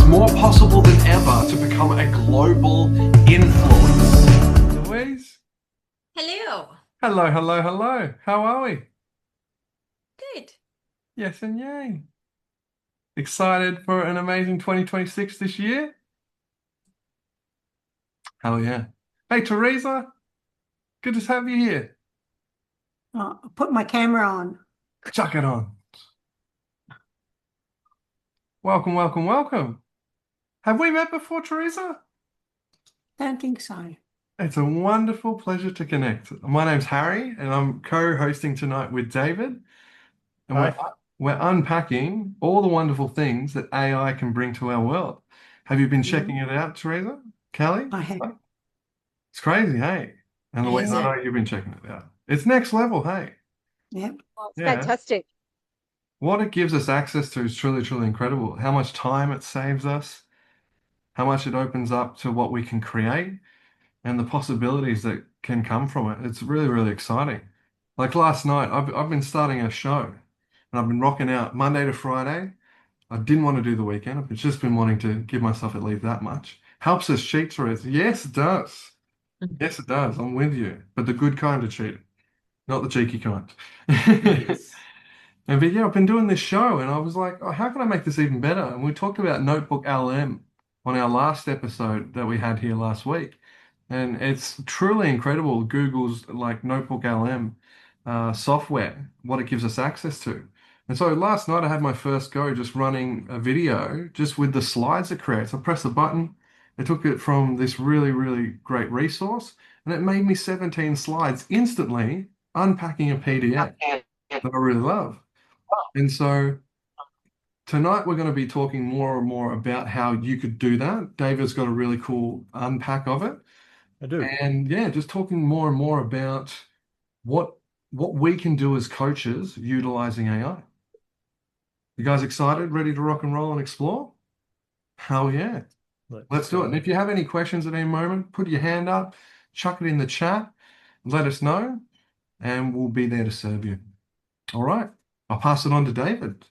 more possible than ever to become a global influence. Louise? Hello. Hello, hello, hello. How are we? Good. Yes and yay. Excited for an amazing 2026 this year? Hell yeah. Hey, Teresa, good to have you here. Put my camera on. Chuck it on. Welcome, welcome, welcome. Have we met before, Teresa? Don't think so. It's a wonderful pleasure to connect. My name's Harry, and I'm co-hosting tonight with David, and we're Hi. we're unpacking all the wonderful things that AI can bring to our world. Have you been checking it out, Teresa? Kelly? I have. It's crazy, hey? And Louise, Is I Yeah. it? know you've been checking it out. It's next level, hey? Yep. Oh, it's Yeah. fantastic. What it gives us access to is truly, truly incredible. How much time it saves us, how much it opens up to what we can create, and the possibilities that can come from it. It's really, really exciting. Like last night, I've been starting a show and I've been rocking out Monday to Friday. I didn't want to do the weekend. I've just been wanting to give myself at least that much. Helps us cheat through it. Yes, it does. Yes, it does. I'm with you. But the good kind of cheating, not the cheeky kind. Yes. And but yeah, I've been doing this show and I was like, oh, how can I make this even better? And we talked about Notebook LM on our last episode that we had here last week. And it's truly incredible, Google's like Notebook LM software, what it gives us access to. And so last night I had my first go just running a video just with the slides it creates. I pressed the button, it took it from this really, really great resource, and it made me 17 slides instantly unpacking a PDF that I really love. And so tonight we're going to be talking more and more about how you could do that. David's got a really cool unpack of it. I do. And yeah, just talking more and more about what what we can do as coaches utilizing AI. You guys excited, ready to rock and roll and explore? Hell yeah. Let's do it. And if you have any questions at any moment, put your hand up, chuck it in the chat, let us know, and we'll be there to serve you. All right. I'll pass it on to David.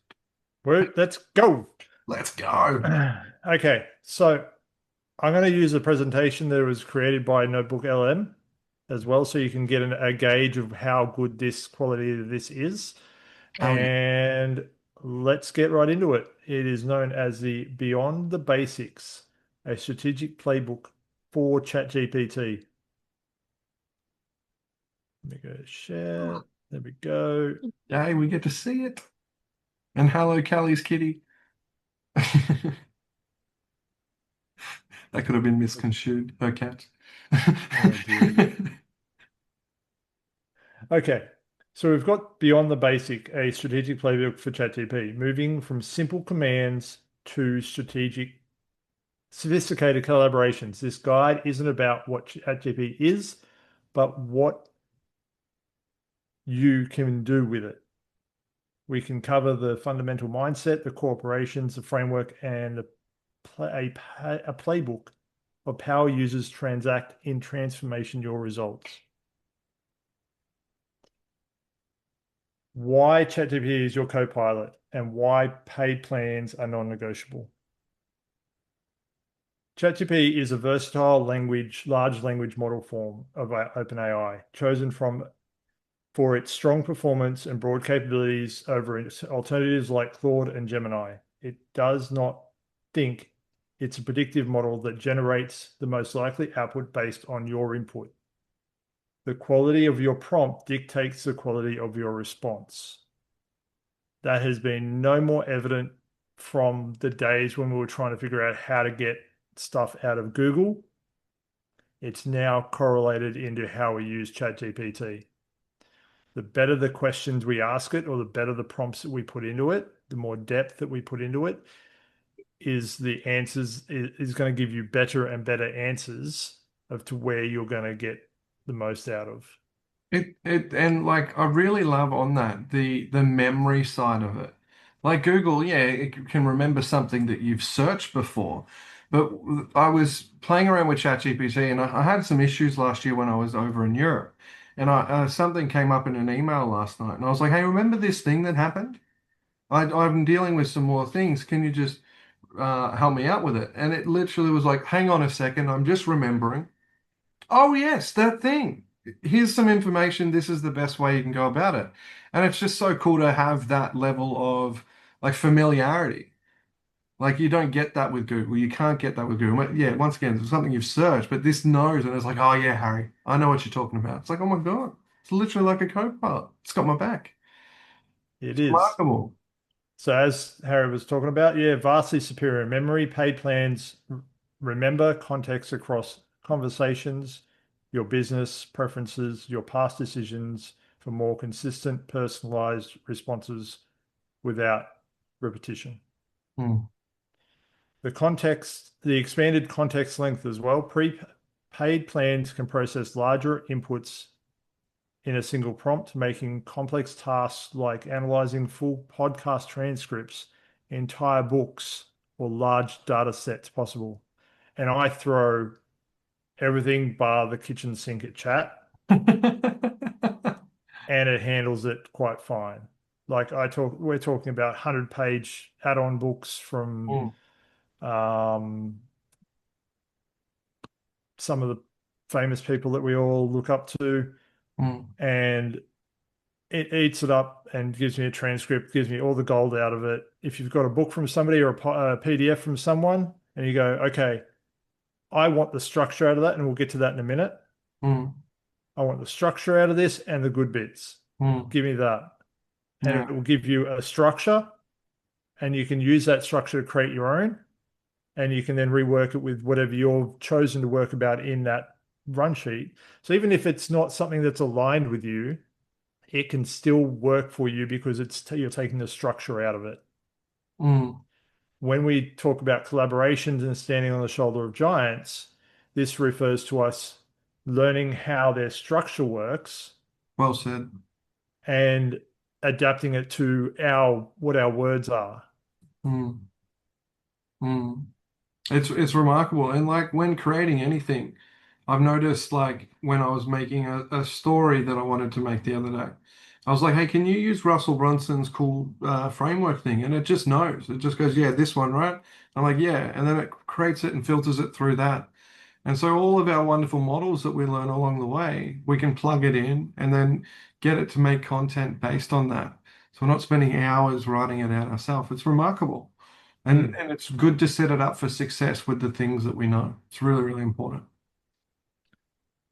Let's go. Let's go. Okay, so I'm going to use a presentation that was created by Notebook LM as well, so you can get a gauge of how good this quality of this is. Hell yeah. And let's get right into it. It is known as the Beyond the Basics, a strategic playbook for ChatGPT. Let me go to share. There we go. Yay, we get to see it. And hello, Callie's kitty. That could have been misconstrued. Her cat. Oh, dear. Okay, so we've got Beyond the Basic, a strategic playbook for ChatGPT, moving from simple commands to sophisticated collaborations. This guide isn't about what ChatGPT is, but what you can do with it. We can cover the fundamental mindset, the core operations, the framework, and a playbook of how users transact in transformation your results. Why ChatGPT is your co-pilot and why paid plans are non-negotiable. ChatGPT is a versatile large language model form of OpenAI, chosen for its strong performance and broad capabilities over alternatives like Claude and Gemini. It does not think it's a predictive model that generates the most likely output based on your input. The quality of your prompt dictates the quality of your response. That has been no more evident from the days when we were trying to figure out how to get stuff out of Google. It's now correlated into how we use ChatGPT. The better the questions we ask it, or the better the prompts that we put into it, the more depth that we put into it, is the answers is going to give you better and better answers of to where you're going to get the most out of. And like I really love on that the memory side of it. Like Google, yeah, it can remember something that you've searched before. But I was playing around with ChatGPT and I had some issues last year when I was over in Europe. And something came up in an email last night, and I was like, "Hey, remember this thing that happened? I'm dealing with some more things. Can you just help me out with it. And it literally was like, hang on a second, I'm just remembering. Oh, yes, that thing. Here's some information. This is the best way you can go about it. And it's just so cool to have that level of like familiarity. Like you don't get that with Google. You can't get that with Google. Yeah, once again, it's something you've searched, but this knows, and it's like, oh yeah, Harry, I know what you're talking about. It's like, oh my God, it's literally like a co-pilot. It's got my back. It It's is. remarkable. So as Harry was talking about, yeah, vastly superior memory. Paid plans remember context across conversations, your business preferences, your past decisions for more consistent, personalized responses without repetition. Hmm. The expanded context length as well. Prepaid plans can process larger inputs in a single prompt, making complex tasks like analyzing full podcast transcripts, entire books, or large data sets possible. And I throw everything bar the kitchen sink at chat, and it handles it quite fine. We're talking about 100-page add-on books from Hmm. um, some of the famous people that we all look up to, Hmm. and it eats it up and gives me a transcript, gives me all the gold out of it. If you've got a book from somebody or a PDF from someone, and you go, okay, I want the structure out of that, and we'll get to that in a minute. Hmm. I want the structure out of this and the good bits. Hmm. Give me that. And Yeah. it will give you a structure, and you can use that structure to create your own. And you can then rework it with whatever you've chosen to work about in that run sheet. So even if it's not something that's aligned with you, it can still work for you because you're taking the structure out of it. Hmm. When we talk about collaborations and standing on the shoulder of giants, this refers to us learning how their structure works Well said. and adapting it to what our words are. Hmm. Hmm. It's remarkable. And like when creating anything, I've noticed like when I was making a story that I wanted to make the other day, I was like, hey, can you use Russell Brunson's cool framework thing? And it just knows. It just goes, yeah, this one, right? I'm like, yeah. And then it creates it and filters it through that. And so all of our wonderful models that we learn along the way, we can plug it in and then get it to make content based on that. So we're not spending hours writing it out ourselves. It's remarkable. Mm. And it's good to set it up for success with the things that we know. It's really, really important.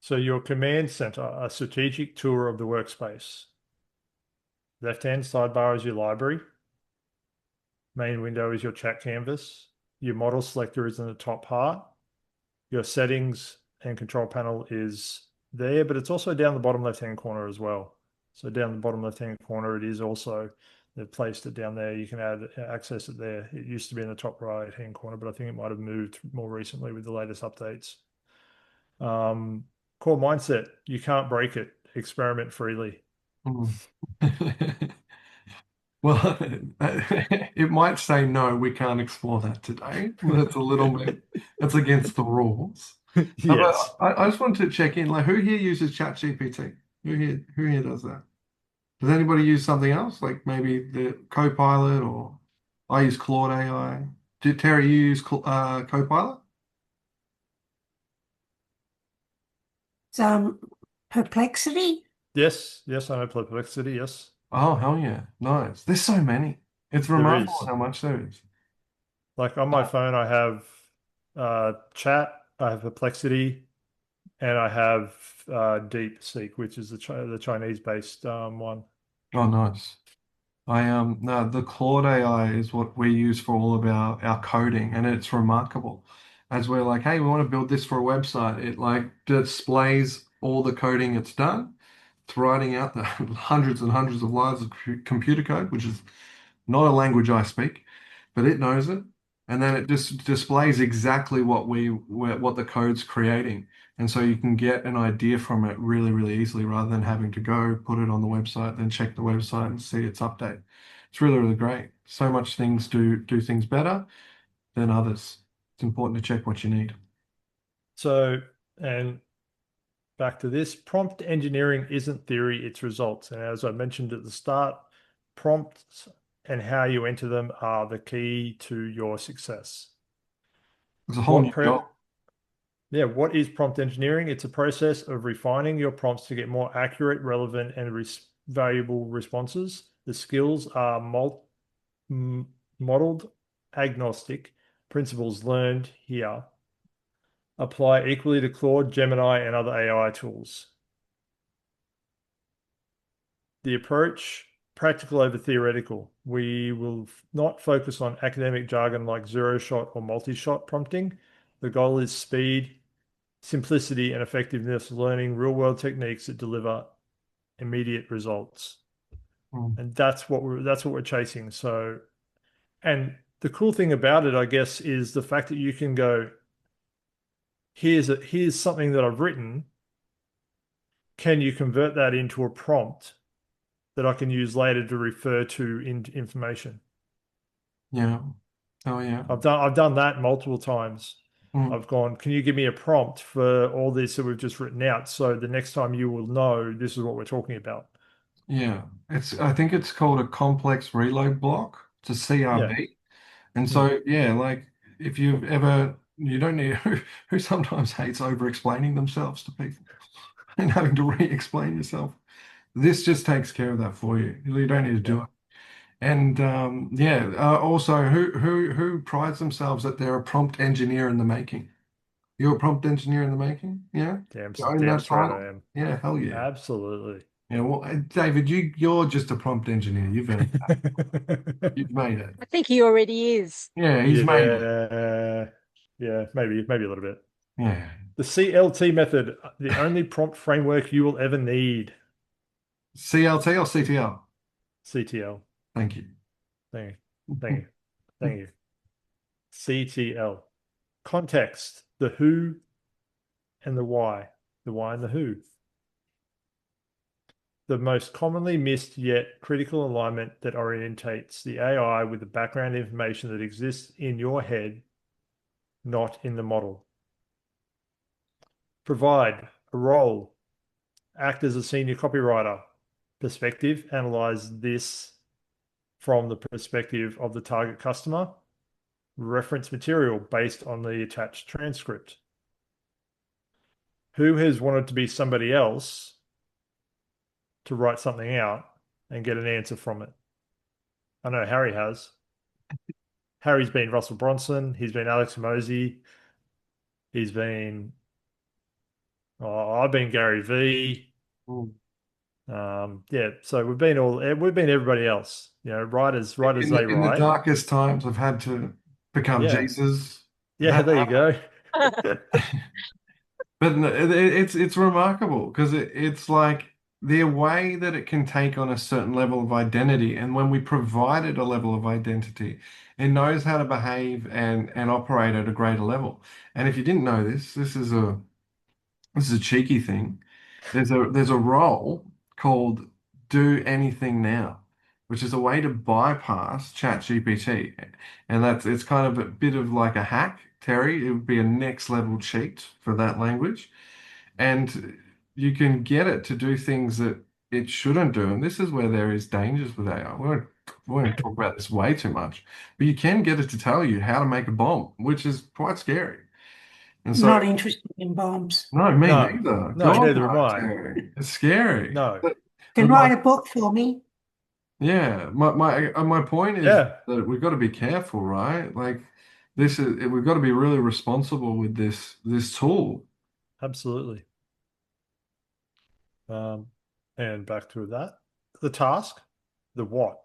So your command center, a strategic tour of the workspace. Left-hand sidebar is your library. Main window is your chat canvas. Your model selector is in the top part. Your settings and control panel is there, but it's also down the bottom left-hand corner as well. So down the bottom left-hand corner, it is also, they've placed it down there. You can access it there. It used to be in the top right-hand corner, but I think it might have moved more recently with the latest updates. Core mindset, you can't break it. Experiment freely. Mm. Well, it might say no, we can't explore that today. That's a little bit, that's against the rules. Yes. But I just wanted to check in, like who here uses ChatGPT? Who here does that? Does anybody use something else? Like maybe the Copilot or I use Claude AI. Did Terry you use Copilot? Some perplexity. Yes. Yes, I know Perplexity. Yes, Oh, hell yeah. Nice. There's so many. It's there remarkable is. how much there is. Like on my phone, I have chat, I have Perplexity, and I have DeepSeek, which is the Chinese-based one. Oh, nice. No, the Claude AI is what we use for all of our coding, and it's remarkable. As we're like, hey, we want to build this for a website, it like displays all the coding it's done. It's writing out the hundreds and hundreds of lines of computer code, which is not a language I speak, but it knows it. And then it just displays exactly what the code's creating. And so you can get an idea from it really, really easily rather than having to go put it on the website, then check the website and see its update. It's really, really great. So much things do things better than others. It's important to check what you need. So, and back to this, prompt engineering isn't theory, it's results. And as I mentioned at the start, prompts and how you enter them are the key to your success. It's a whole What new pre job. Yeah, what is prompt engineering? It's a process of refining your prompts to get more accurate, relevant, and valuable responses. The skills are modeled agnostic principles learned here apply equally to Claude, Gemini, and other AI tools. The approach, practical over theoretical. We will not focus on academic jargon like zero-shot or multi-shot prompting. The goal is speed, simplicity, and effectiveness, learning real-world techniques that deliver immediate results. Mm. And that's what we're chasing. So, and the cool thing about it, I guess, is the fact that you can go, here's something that I've written. Can you convert that into a prompt that I can use later to refer to information? Yeah. Oh, yeah. I've done that multiple times. Mm. I've gone, can you give me a prompt for all this that we've just written out? So the next time you will know this is what we're talking about. Yeah. I think it's called a complex reload block. It's a Yeah. CRB. And Hmm. so, yeah, like if you've ever, you don't need who sometimes hates over explaining themselves to people and having to re-explain yourself. This just takes care of that for you. You don't need to do Yeah. it. And yeah, also, who prides themselves that they're a prompt engineer in the making? You're a prompt engineer in the making? Yeah, you own Damn that straight title? I am. Yeah, hell yeah. Absolutely. Yeah, well, David, you're just a prompt engineer. You've earned that. You've made it. I think he already is. Yeah, he's made it. Yeah. Yeah, maybe a little bit. Yeah. The CLT method, the only prompt framework you will ever need. CLT or CTL? CTL. Thank you. Thank you. Thank you. Thank you. CTL. Context, the who and the why. The why and the who. The most commonly missed yet critical alignment that orientates the AI with the background information that exists in your head, not in the model. Provide a role, act as a senior copywriter. Perspective, analyze this from the perspective of the target customer. Reference material based on the attached transcript. Who has wanted to be somebody else to write something out and get an answer from it? I know Harry has. Harry's been Russell Bronson. He's been Alex Mosey. He's been, I've been Gary V. Mm. Yeah, so we've been everybody else. You know, writers they In the write. darkest times, I've had to become Yeah, Jesus. I've yeah. had There you go. But no, it's remarkable because it's like the way that it can take on a certain level of identity, and when we provide it a level of identity, it knows how to behave and operate at a greater level. And if you didn't know this, this is a cheeky thing. There's a role called Do Anything Now, which is a way to bypass ChatGPT. And it's kind of a bit of like a hack, Terry. It would be a next level cheat for that language. And you can get it to do things that it shouldn't do. And this is where there is dangers with AI. We won't talk about this way too much, but you can get it to tell you how to make a bomb, which is quite scary. And so Not interested in bombs. no, me No, neither. no, God, neither am no, I. Terry. It's scary. No. But Can my write a book for me. yeah, my point is Yeah, that we've got to be careful, right? Like we've got to be really responsible with this tool. absolutely. Um, and back to that. The task, the what,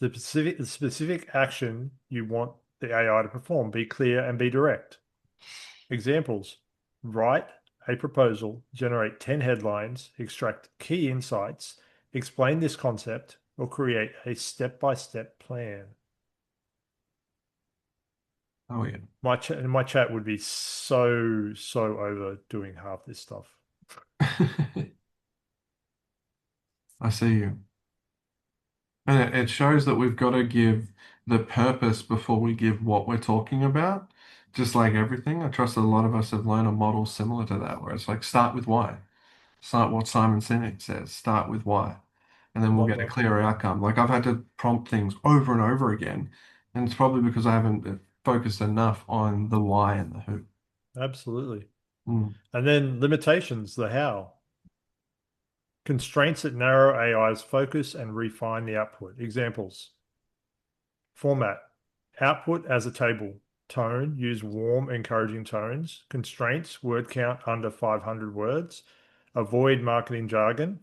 the specific action you want the AI to perform. Be clear and be direct. Examples: write a proposal, generate 10 headlines, extract key insights, explain this concept, or create a step-by-step plan. Oh yeah. My chat would be so over doing half this stuff. I see you. And it shows that we've got to give the purpose before we give what we're talking about. Just like everything, I trust that a lot of us have learned a model similar to that, where it's like start with why. Start what Simon Sinek says, start with why. and then we'll Love get a that. clearer outcome. Like I've had to prompt things over and over again, and it's probably because I haven't focused enough on the why and the who. Absolutely. Mm. And then limitations, the how. Constraints that narrow AI's focus and refine the output. Examples. Format. Output as a table. Tone. Use warm, encouraging tones. Constraints. Word count under 500 words. Avoid marketing jargon.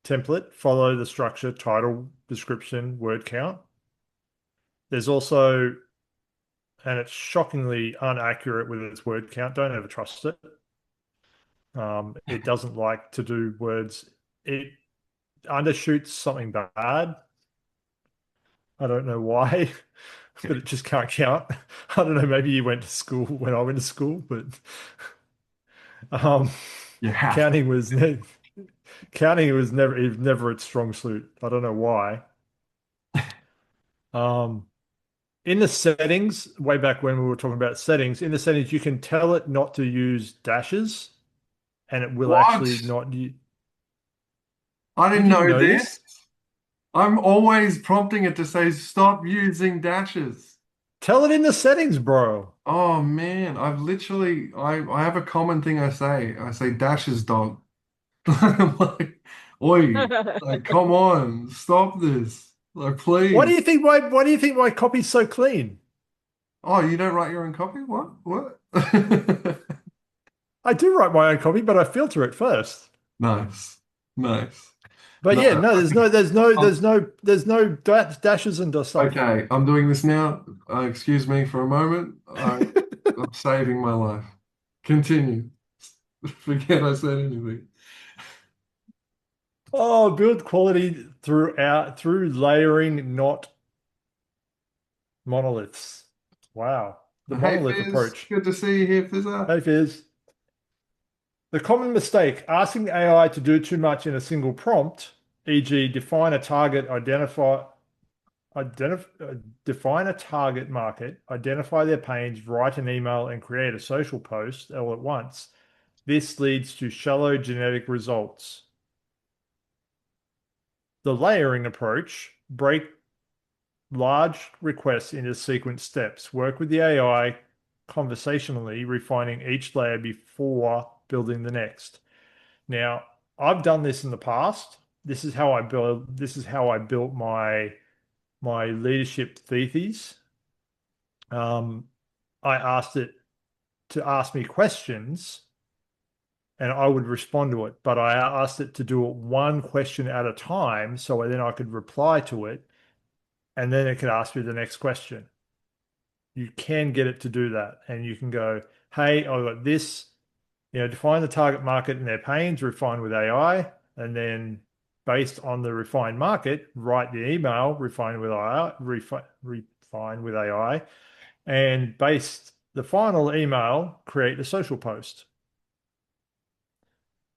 Template. Follow the structure, title, description, word count. There's also, and it's shockingly inaccurate with its word count. Don't ever trust it. It doesn't like to do words. It undershoots something bad. I don't know why, but it just can't count. I don't know. Maybe you went to school when I went to school, but um, You have to. counting was ne counting was never its strong suit. I don't know why. Um, in the settings, way back when we were talking about settings, in the settings, you can tell it not to use dashes, and it will What? actually not. I You didn't didn't know know this. this? I'm always prompting it to say stop using dashes. Tell it in the settings, bro. Oh man, I've literally I have a common thing I say. I say dashes dog. I'm like, oi, like come on, stop this. Like Why do please. you think my copy's so clean? Oh, you don't write your own copy? What? What? I do write my own copy, but I filter it first. Nice. Nice. But No, yeah, no, I'm, there's no dashes and stuff. okay, I'm doing this now. Excuse me for a moment. I'm saving my life. Continue. Forget I said anything. Oh, build quality through layering, not monoliths. Wow. The Hey monolith Fizz, approach. good to see you here, Fizzer. Hey, Fizz. The common mistake, asking the AI to do too much in a single prompt, e.g., define a target market, identify their pains, write an email, and create a social post all at once. This leads to shallow genetic results. The layering approach, break large requests into sequence steps. Work with the AI conversationally, refining each layer before building the next. Now, I've done this in the past. This is how I built my leadership theses. I asked it to ask me questions and I would respond to it, but I asked it to do it one question at a time so then I could reply to it and then it could ask me the next question. You can get it to do that and you can go, hey, I've got this, define the target market and their pains, refine with AI, and then based on the refined market, write the email, refine with AI, refine with AI, and based the final email, create a social post.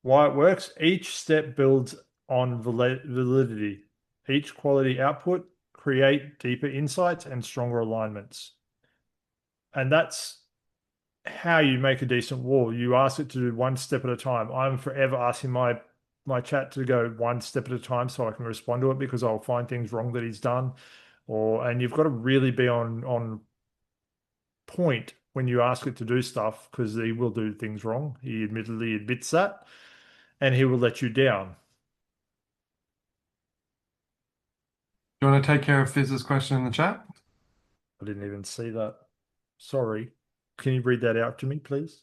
Why it works, each step builds on validity. Each quality output create deeper insights and stronger alignments. And that's how you make a decent wall. You ask it to do one step at a time. I'm forever asking my chat to go one step at a time so I can respond to it because I'll find things wrong that he's done. And you've got to really be on point when you ask it to do stuff because he will do things wrong. He admittedly admits that, and he will let you down. Do you want to take care of Fizz's question in the chat? I didn't even see that. Sorry. Can you read that out to me, please?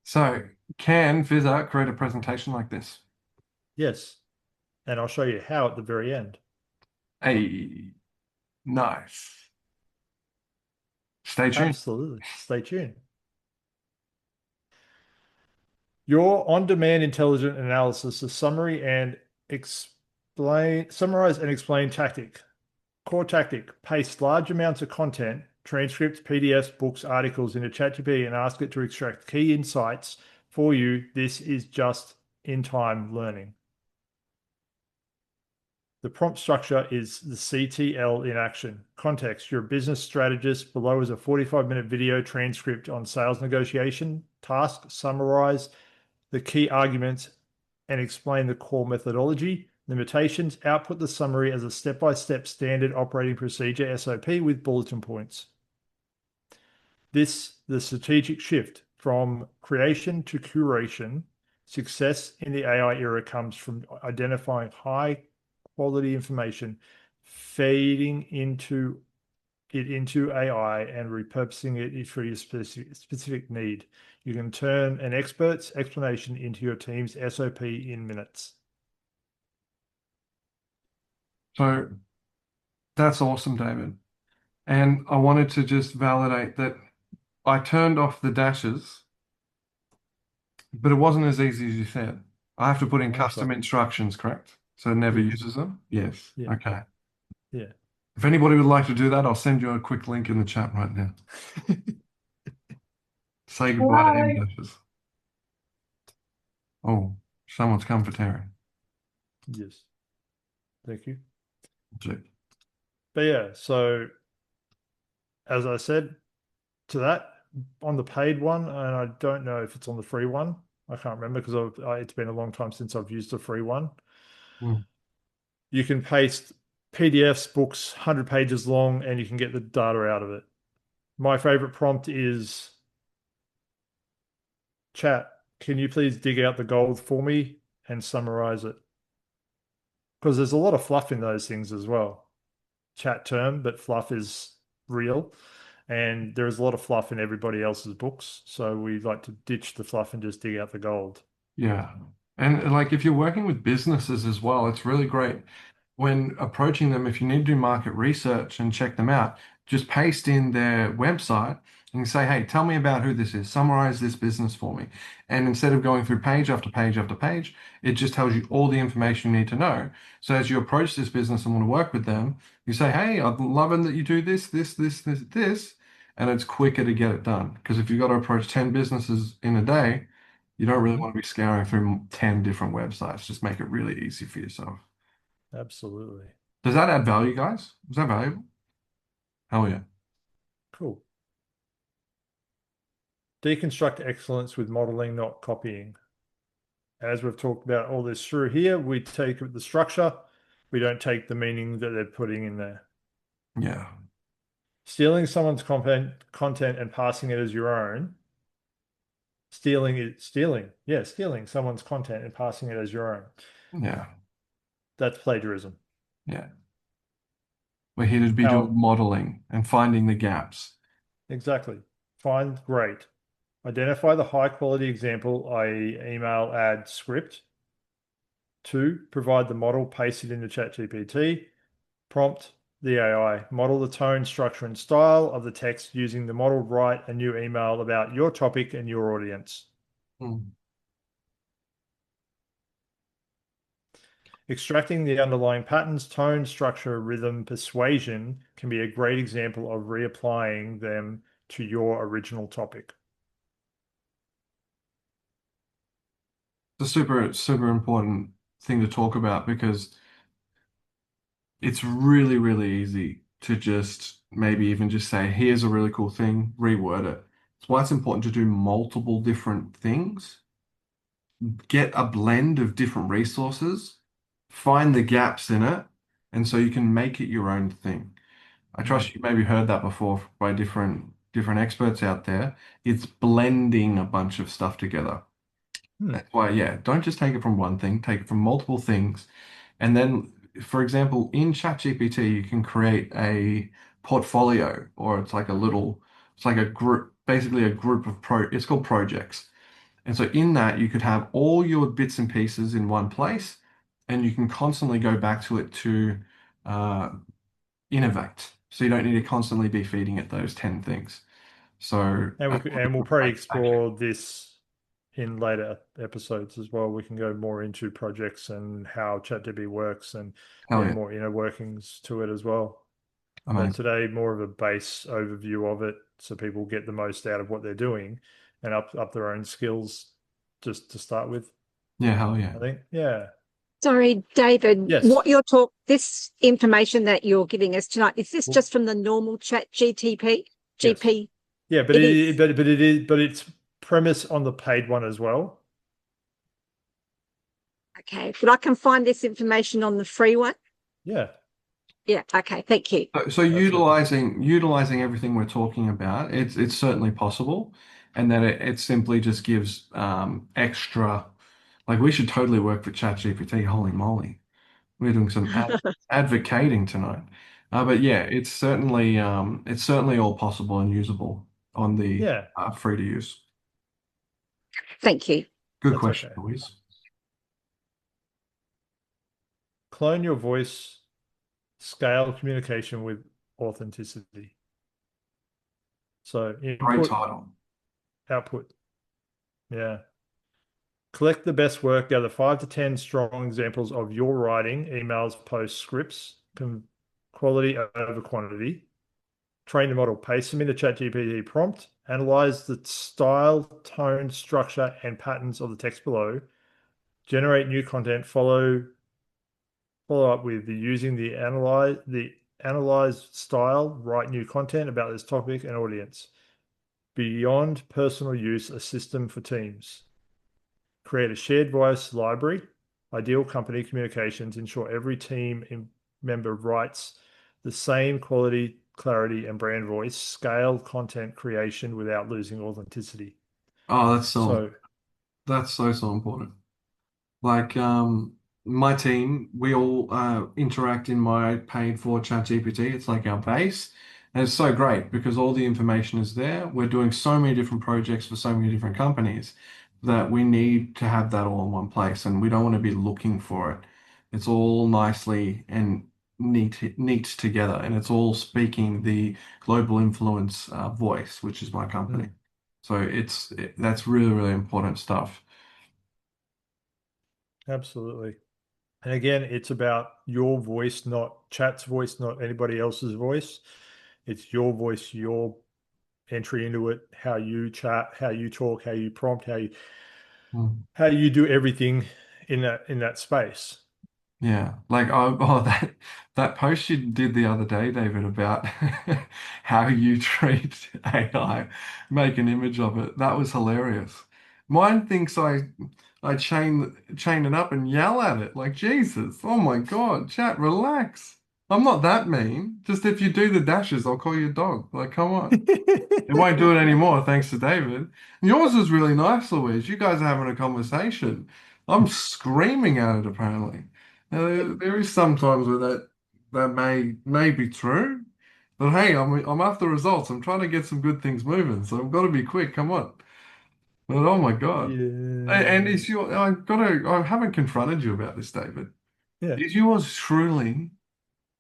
So, can Fizzer create a presentation like this? Yes. And I'll show you how at the very end. Hey, nice. Stay tuned. Absolutely. Stay tuned. Your on-demand intelligent analysis is summarize and explain tactic. Core tactic, paste large amounts of content, transcripts, PDFs, books, articles into ChatGPT and ask it to extract key insights for you. This is just in-time learning. The prompt structure is the CTL in action. Context, you're a business strategist. Below is a 45-minute video transcript on sales negotiation. Task, summarize the key arguments and explain the core methodology, limitations, output the summary as a step-by-step standard operating procedure SOP with bulletin points. The strategic shift from creation to curation. Success in the AI era comes from identifying high quality information, feeding into AI and repurposing it for your specific need. You can turn an expert's explanation into your team's SOP in minutes. So that's awesome, David. And I wanted to just validate that I turned off the dashes, but it wasn't as easy as you said. I have to put in Oh, that's custom right. instructions, correct? So it never Yes. uses them? Yes. Yeah. Okay. Yeah. If anybody would like to do that, I'll send you a quick link in the chat right now. Say goodbye to M Hello. dashes. Oh, someone's come for Terry. Yes. Thank you. Gee. But yeah, so as I said to that, on the paid one, and I don't know if it's on the free one. I can't remember because it's been a long time since I've used the free one. Mm. You can paste PDFs, books, 100 pages long, and you can get the data out of it. My favorite prompt is, chat, can you please dig out the gold for me and summarize it? Because there's a lot of fluff in those things as well. Chat term, but fluff is real. And there is a lot of fluff in everybody else's books. So we like to ditch the fluff and just dig out the gold. Yeah. And like if you're working with businesses as well, it's really great when approaching them. If you need to do market research and check them out, just paste in their website and say, hey, tell me about who this is, summarize this business for me. And instead of going through page after page after page, it just tells you all the information you need to know. So as you approach this business and want to work with them, you say, hey, I'm loving that you do this, this, this, this, this, and it's quicker to get it done. Because if you've got to approach 10 businesses in a day, you don't really want to be scouring through 10 different websites. Just make it really easy for yourself. Absolutely. Does that add value, guys? Is that valuable? Hell yeah. Cool. Deconstruct excellence with modeling, not copying. As we've talked about all this through here, we take the structure, we don't take the meaning that they're putting in there. Yeah. Stealing someone's content and passing it as your own. Stealing someone's content and passing it as your own. Yeah. That's plagiarism. Yeah. We're here to be How doing modeling and finding the gaps. exactly. Find great. Identify the high quality example, i.e. email ad script. 2, provide the model, paste it into ChatGPT. Prompt the AI, model the tone, structure, and style of the text using the model. Write a new email about your topic and your audience. Mm. Extracting the underlying patterns, tone, structure, rhythm, persuasion can be a great example of reapplying them to your original topic. It's a super, super important thing to talk about because it's really, really easy to just maybe even just say, here's a really cool thing, reword it. It's why it's important to do multiple different things, get a blend of different resources, find the gaps in it, and so you can make it your own thing. I trust you maybe heard that before by different experts out there. It's blending a bunch of stuff together. That's why, yeah, don't just take it from one thing, take it from multiple things. And then, for example, in ChatGPT, you can create a portfolio, or it's like a group, basically a group of it's called projects. And so in that, you could have all your bits and pieces in one place, and you can constantly go back to it to uh, innovate. So you don't need to constantly be feeding it those 10 things. So, And we'll probably explore this in later episodes as well. We can go more into projects and how ChatGPT works and hell yeah, more inner workings to it as well. But amazing. today, more of a base overview of it so people get the most out of what they're doing and up their own skills just to start with. Yeah, hell yeah. I think. Yeah. Sorry, David, Yes. this information that you're giving us tonight, is this just from the normal chat GTP? Yes. GP? Yeah, but it's premise on the paid one as well. Okay, but I can find this information on the free one. Yeah, Yeah. Okay. Thank you. So absolutely. utilizing everything we're talking about, it's certainly possible, and then it simply just gives extra. Like we should totally work for ChatGPT. Holy moly, we're doing some advocating tonight. But yeah, it's certainly all possible and usable on the Yeah, free to use. Thank you. Good that's question, okay. Louise. Clone your voice, scale communication with authenticity. So Great input, title. output. Yeah. Collect the best work, gather 5 to 10 strong examples of your writing, emails, posts, scripts, quality over quantity. Train the model, paste them into ChatGPT prompt, analyze the style, tone, structure, and patterns of the text below, generate new content, follow up with using the analyzed style, write new content about this topic and audience. Beyond personal use, a system for teams. Create a shared voice library, ideal company communications, ensure every member writes the same quality, clarity, and brand voice, scale content creation without losing authenticity. Oh, So, that's so important. Like my team, we all interact in my paid for ChatGPT. It's like our base. And it's so great because all the information is there. We're doing so many different projects for so many different companies that we need to have that all in one place. And we don't want to be looking for it. It's all nicely and neat together. And it's all speaking the global influence voice, which is my company. mm, So that's really, really important stuff. absolutely. And again, it's about your voice, not chat's voice, not anybody else's voice. It's your voice, your entry into it, how you chat, how you talk, how you prompt, Mm. how you do everything in that space. Yeah, like oh that post you did the other day, David, about how you treat AI, make an image of it. That was hilarious. Mine thinks I chain it up and yell at it like Jesus. Oh my God, chat, relax. I'm not that mean. Just if you do the dashes, I'll call you a dog. Like, come on. It won't do it anymore, thanks to David. Yours is really nice, Louise. You guys are having a conversation. I'm screaming at it, apparently. Now, there is sometimes where that may be true, but hey, I'm after results. I'm trying to get some good things moving, so I've got to be quick. Come on. But oh my God. And Yeah. is your I haven't confronted you about this, David. Yeah. Is yours truly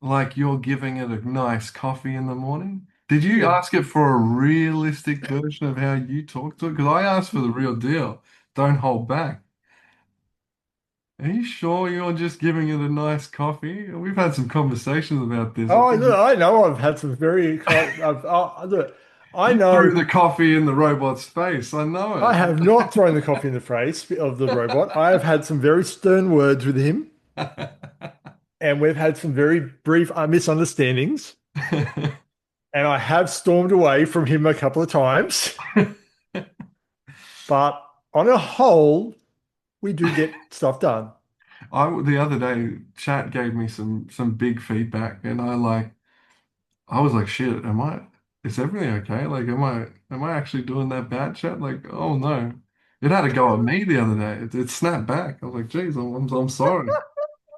like you're giving it a nice coffee in the morning? Did you Yeah. ask it for a realistic version of how you talk to it? Because I asked for the real deal. Don't hold back. Are you sure you're just giving it a nice coffee? We've had some conversations about this. I Oh, think look, I know I've had some very, look, I you threw know the coffee in the robot's face. I know I have not thrown the coffee in the face of the robot. I have had some very stern words with him, it. and we've had some very brief misunderstandings. And I have stormed away from him a couple of times. But on a whole, we do get stuff done. The other day, chat gave me some big feedback, and I was like, shit, is everything okay? Like, am I actually doing that bad, chat? Like, oh no. It had to go at me the other day. It snapped back. I was like, geez, I'm sorry.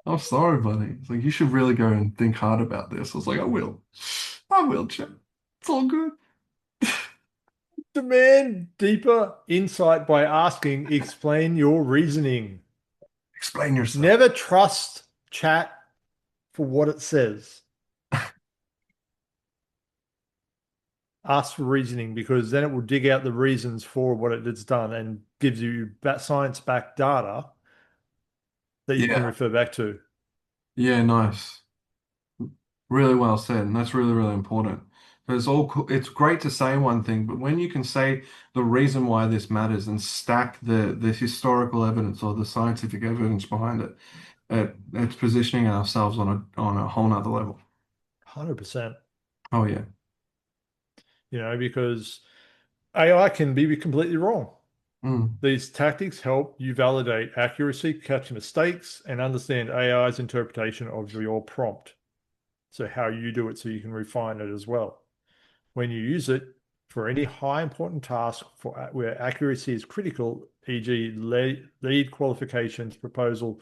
I'm sorry, buddy. It's like, you should really go and think hard about this. I was like, I will. I will, chat. It's all good. Demand deeper insight by asking, explain your reasoning. Explain yourself. Never trust chat for what it says. Ask for reasoning because then it will dig out the reasons for what it's done and gives you science-backed data that you can Yeah. refer back to. Yeah, nice. Really well said, and that's really, really important. It's great to say one thing, but when you can say the reason why this matters and stack the historical evidence or the scientific evidence behind it, it's positioning ourselves on a whole nother level. 100%. Oh yeah. Because AI can be completely wrong. Mm. These tactics help you validate accuracy, catch mistakes, and understand AI's interpretation of your prompt. So how you do it so you can refine it as well. When you use it for any high important task where accuracy is critical, e.g. lead qualifications, proposal,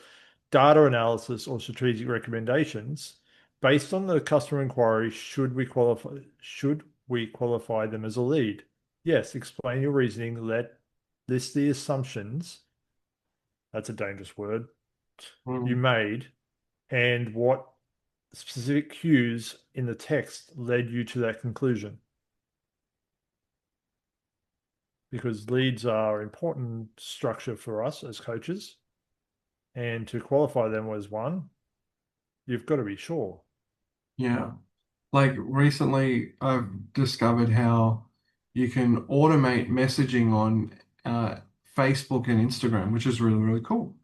data analysis, or strategic recommendations, based on the customer inquiry, should we qualify them as a lead? Yes, explain your reasoning, list the assumptions, that's a dangerous word, you Mm. made, and what specific cues in the text led you to that conclusion. Because leads are important structure for us as coaches. And to qualify them as one, you've got to be sure. Yeah. Like recently, I've discovered how you can automate messaging on uh, Facebook and Instagram, which is really, really cool.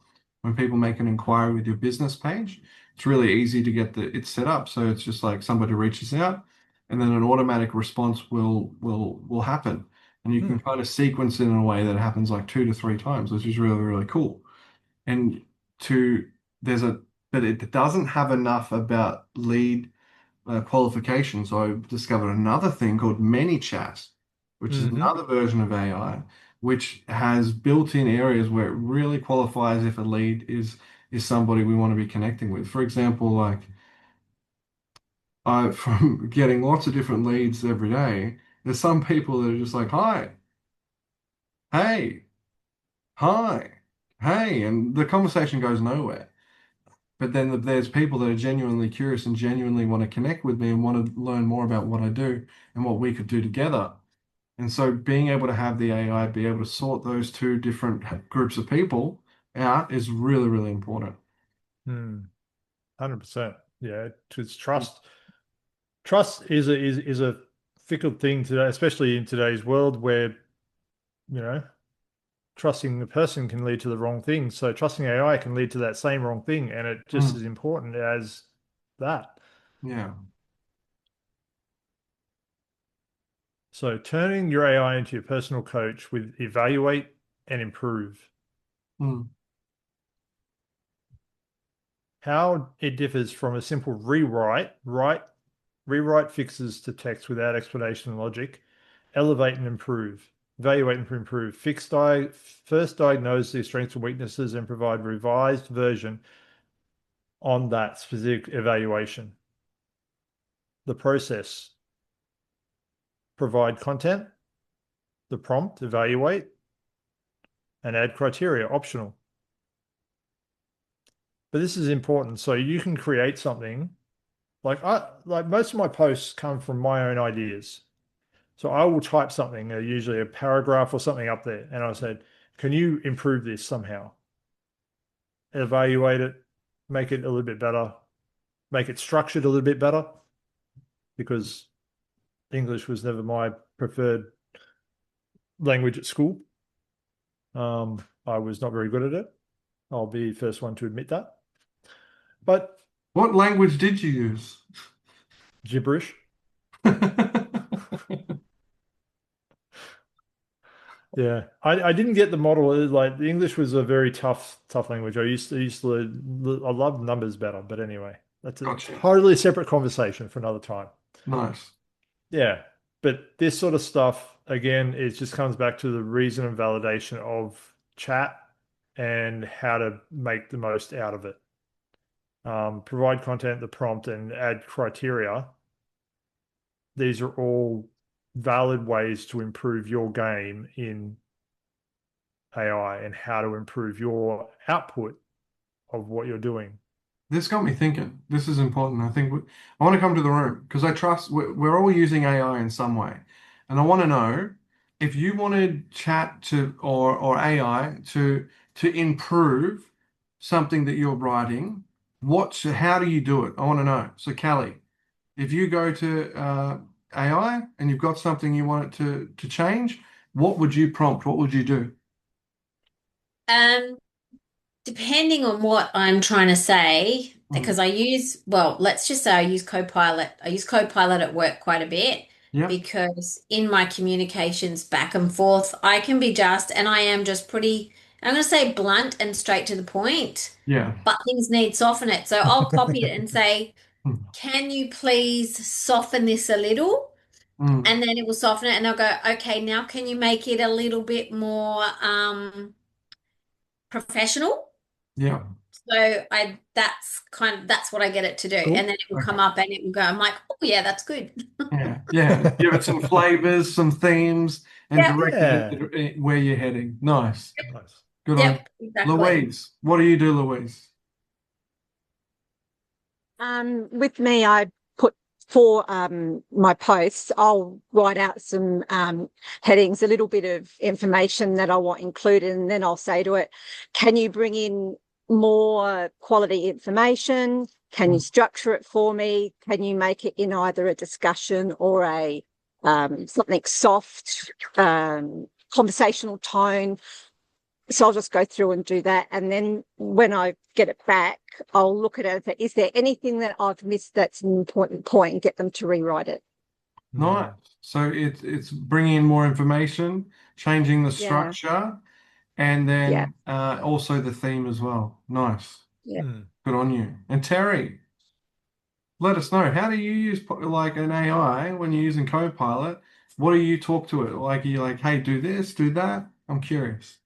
When people make an inquiry with your business page, it's really easy to get it set up. So it's just like somebody reaches out, and then an automatic response will happen, and you Hmm. can kind of sequence it in a way that happens like 2 to 3 times, which is really, really cool. And to there's a but it doesn't have enough about lead qualifications, I've discovered another thing called ManyChat, which is Mm-hmm. another version of AI, which has built-in areas where it really qualifies if a lead is somebody we want to be connecting with. For example, like I from getting lots of different leads every day, there's some people that are just like, hi, hey, hi, hey, and the conversation goes nowhere. But then there's people that are genuinely curious and genuinely want to connect with me and want to learn more about what I do and what we could do together. And so being able to have the AI be able to sort those two different groups of people out is really, really important. 100%. Yeah, because trust is a fickle thing today, especially in today's world where, you know, trusting the person can lead to the wrong thing. So trusting AI can lead to that same wrong thing, and it just Mm, as important as that. yeah. So turning your AI into your personal coach with evaluate and improve. Mm, How it differs from a simple rewrite fixes to text without explanation and logic, elevate and improve, evaluate and improve, first diagnose the strengths and weaknesses and provide revised version on that specific evaluation. The process, provide content, the prompt, evaluate, and add criteria, optional. But this is important. So you can create something like most of my posts come from my own ideas. So I will type something, usually a paragraph or something up there, and I said, "Can you improve this somehow? Evaluate it, make it a little bit better, make it structured a little bit better," because English was never my preferred language at school. I was not very good at it. I'll be the first one to admit that. But What language did you use? gibberish. Yeah, I didn't get the model. Like the English was a very tough language. I love numbers better, but anyway, that's a Gotcha. totally separate conversation for another time. Nice. Yeah, but this sort of stuff again, it just comes back to the reason and validation of chat and how to make the most out of it. Provide content, the prompt, and add criteria. These are all valid ways to improve your game in AI and how to improve your output of what you're doing. This got me thinking. This is important. I want to come to the room because I trust we're all using AI in some way. And I want to know if you wanted chat to or AI to improve something that you're writing, how do you do it? I want to know. So Callie, if you go to AI and you've got something you want it to change, what would you prompt? What would you do? Um, Depending on what I'm trying to say, Mm, because let's just say I use Copilot. I use Copilot at work quite a bit. Yep. because in my communications back and forth, and I am just pretty, I'm going to say blunt and straight to the point, Yeah. but things need soften it. So I'll copy it and say, can you please soften this a little? Mm. And then it will soften it and they'll go, okay, now can you make it a little bit more professional? Yeah. So that's what I get it to do. And Cool. then it will come Okay. up and it will go, I'm like, oh yeah, that's good. Yeah. Yeah. Give it some flavors, some themes, and Yep, direct Yeah. it where you're heading. Nice. Nice. Good on you. yep, exactly. Louise, what do you do, Louise? With me, I put for my posts, I'll write out some headings, a little bit of information that I want included, and then I'll say to it, can you bring in more quality information? Can you structure it for me? Can you make it in either a discussion or a something soft, conversational tone? So I'll just go through and do that. And then when I get it back, I'll look at it and say, is there anything that I've missed that's an important point, and get them to rewrite it. Nice. So it's bringing in more information, changing the Yeah. structure, and Yeah. then also the theme as well. Nice. Yeah. Good on you. And Terry, let us know, how do you use like an AI when you're using Copilot? What do you talk to it? Like, are you like, hey, do this, do that? I'm curious.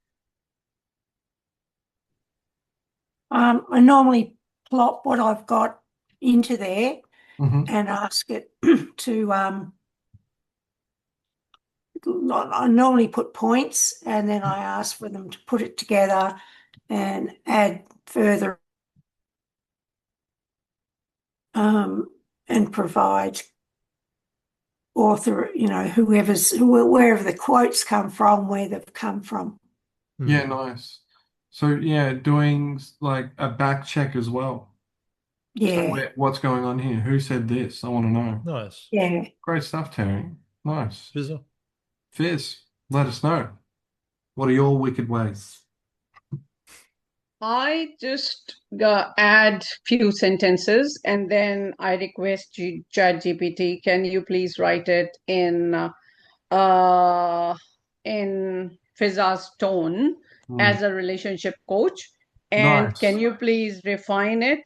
I normally plot what I've got into there Hmm. and ask it to, I normally put points and then I ask for them to put it together and add further and provide author, wherever the quotes come from, where they've come from. Yeah, nice. So yeah, doing like a back check as well. So Yeah, what's going on here? Who said this? I want to know. Nice. yeah. Great stuff, Terry. Nice. Fizzle. Fizz, let us know. What are your wicked ways? I just add few sentences and then I request ChatGPT, can you please write it in Fizza's tone Mm. as a relationship coach? And Nice. can you please refine it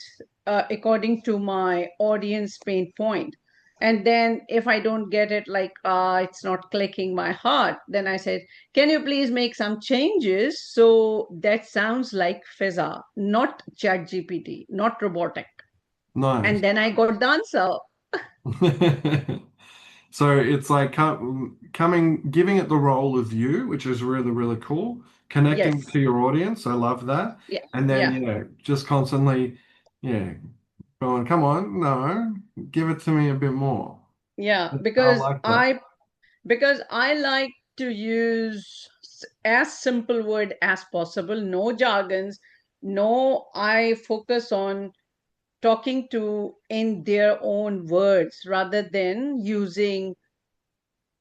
according to my audience pain point? And then if I don't get it, like it's not clicking my heart, then I said, can you please make some changes so that sounds like Fizza, not ChatGPT, not robotic? Nice. And then I got the answer. So it's like coming, giving it the role of you, which is really, really cool. Connecting Yes. to your audience. I love that. Yeah. And then, Yeah. you know, just constantly, yeah, going, come on, no, give it to me a bit more. Yeah. I like that. Because I like to use as simple word as possible, no jargons, no, I focus on talking to in their own words rather than using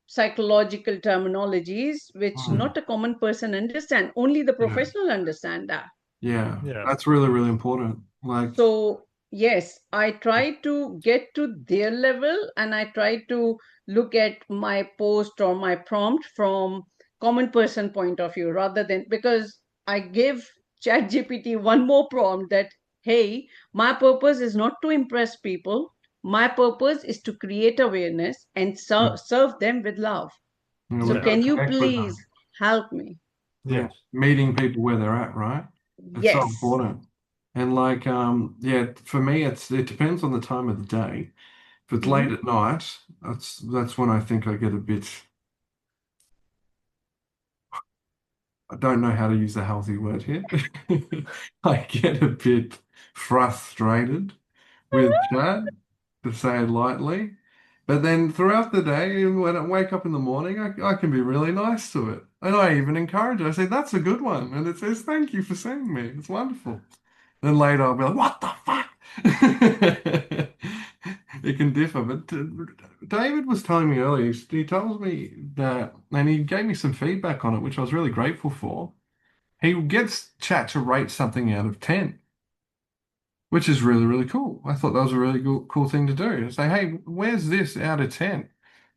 psychological terminologies which Mm. not a common person understand. Only the Yeah. professional understand that. Yeah. Yeah. That's really, really important. Like, So, yes, I try to get to their level and I try to look at my post or my prompt from common person point of view rather than because I give ChatGPT one more prompt that, hey, my purpose is not to impress people. My purpose is to create awareness and serve them with love. you know, So we've got Yeah. to can you connect with please them. help me? Yeah. Yes. Meeting people where they're at, right? It's so Yes. important. And like, yeah, for me, it depends on the time of the day. If it's late Mhm. at night, that's when I think I get a bit, I don't know how to use a healthy word here. I get a bit frustrated with chat, to say it lightly. But then throughout the day, when I wake up in the morning, I can be really nice to it. And I even encourage it. I say, that's a good one. And it says, thank you for sending me. It's wonderful. Then later I'll be like, what the fuck? It can differ. But David was telling me earlier, he tells me that, and he gave me some feedback on it, which I was really grateful for. He gets chat to rate something out of 10, which is really, really cool. I thought that was a really cool thing to do. Say, hey, where's this out of 10?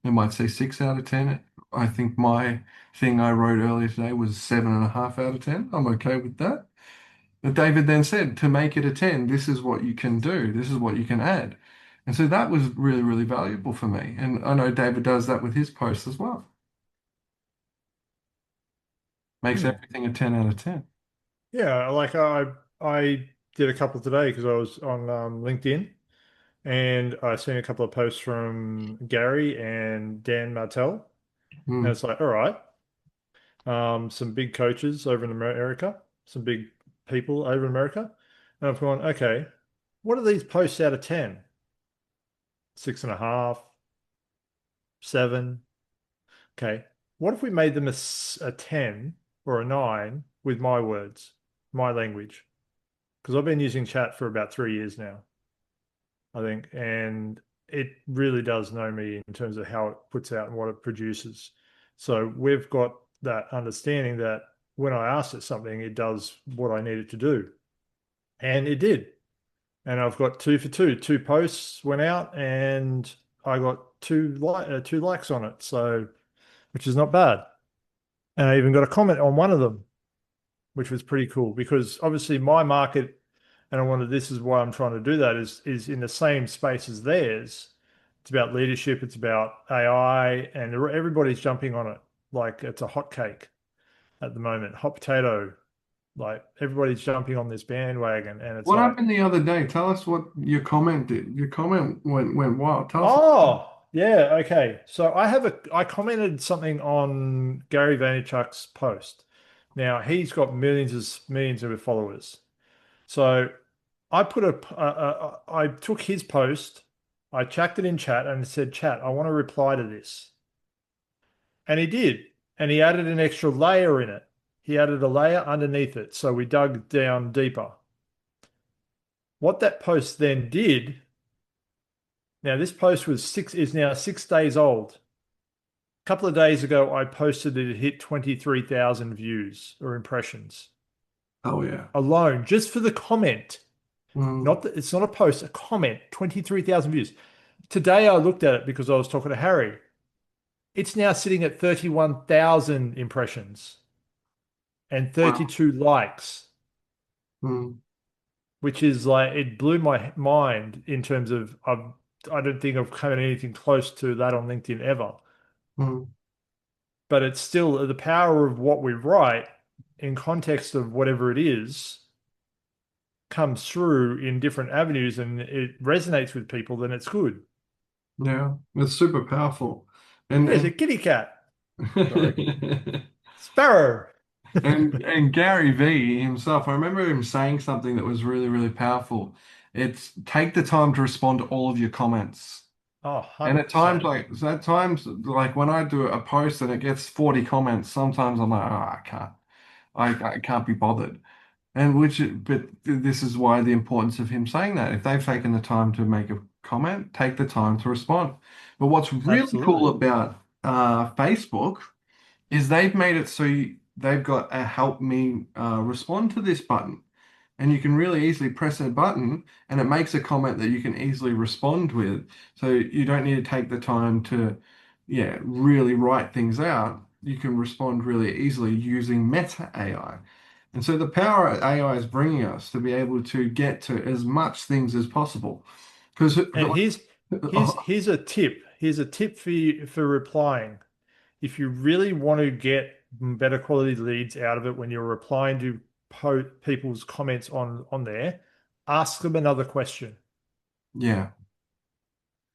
It might say 6 out of 10. I think my thing I wrote earlier today was 7.5 out of 10. I'm okay with that. But David then said, to make it a 10, this is what you can do. This is what you can add. And so that was really, really valuable for me. And I know David does that with his posts as well. Makes Hmm. everything a 10 out of 10. Yeah, like I did a couple today because I was on LinkedIn, and I seen a couple of posts from Gary and Dan Martell, and Mm. it's like, all right, some big coaches over in America, some big people over in America, and I've gone, okay, what are these posts out of 10? 6.5, 7. Okay, what if we made them a 10 or a 9 with my words, my language? Because I've been using chat for about 3 years now, I think, and it really does know me in terms of how it puts out and what it produces. So we've got that understanding that when I ask it something, it does what I need it to do. And it did. And I've got 2 for 2. 2 posts went out and I got two likes on it. So, which is not bad. And I even got a comment on one of them, which was pretty cool because obviously my market, and I wanted, this is why I'm trying to do that, is in the same space as theirs. It's about leadership, it's about AI, and everybody's jumping on it like it's a hot cake at the moment, hot potato. Like everybody's jumping on this bandwagon, and it's What like, happened the other day? Tell us what your comment did. Your comment went wild. Tell us. oh, yeah, okay. So I commented something on Gary Vaynerchuk's post. Now he's got millions of followers. So I took his post, I chucked it in chat and said, chat, I want to reply to this. And he did. And he added an extra layer in it. He added a layer underneath it. So we dug down deeper. What that post then did, now this post is now 6 days old. A couple of days ago, I posted it hit 23,000 views or impressions Oh yeah. alone, just for the comment. Mm, It's not a post, a comment, 23,000 views. Today I looked at it because I was talking to Harry. It's now sitting at 31,000 impressions and wow. 32 likes, Mm, which is like, it blew my mind in terms of I don't think I've come anything close to that on LinkedIn ever. mm. But it's still the power of what we write in context of whatever it is comes through in different avenues and it resonates with people, then it's good. Yeah, it's super powerful. And There's a kitty cat. Sorry. and Sparrow. and Gary V himself, I remember him saying something that was really, really powerful. It's take the time to respond to all of your comments. Oh, And $100. at times like when I do a post and it gets 40 comments, sometimes I'm like, oh, I can't be bothered. But this is why the importance of him saying that. If they've taken the time to make a comment, take the time to respond. But what's really cool Absolutely. about Facebook is they've made it so they've got a help me respond to this button. And you can really easily press a button and it makes a comment that you can easily respond with. So you don't need to take the time to, yeah, really write things out. You can respond really easily using Meta AI. And so the power AI is bringing us to be able to get to as much things as possible. Because, And here's a tip. Here's a tip for you for replying. If you really want to get better quality leads out of it when you're replying to people's comments on there, ask them another question. yeah,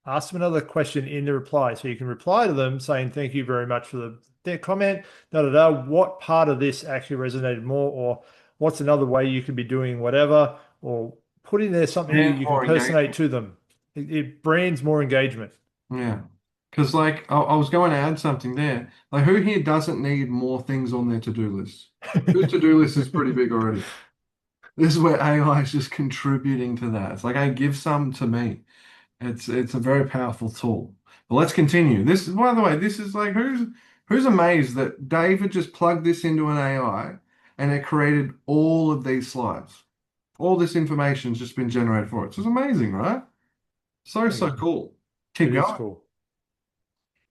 Ask them another question in the reply. So you can reply to them saying, thank you very much for their comment. Da, da, da. What part of this actually resonated more? Or what's another way you could be doing whatever? Or put in there something that and you can more personate engagement. to them. It brands more engagement. Yeah. Because, like, I was going to add something there. Like, who here doesn't need more things on their to-do list? Whose to-do list is pretty big already? This is where AI is just contributing to that. It's like, hey, give some to me. It's a very powerful tool. But let's continue. This is, by the way, this is like who's amazed that David just plugged this into an AI and it created all of these slides. All this information's just been generated for it. It's just amazing, right? So Thank you. cool. It Keep is going. cool.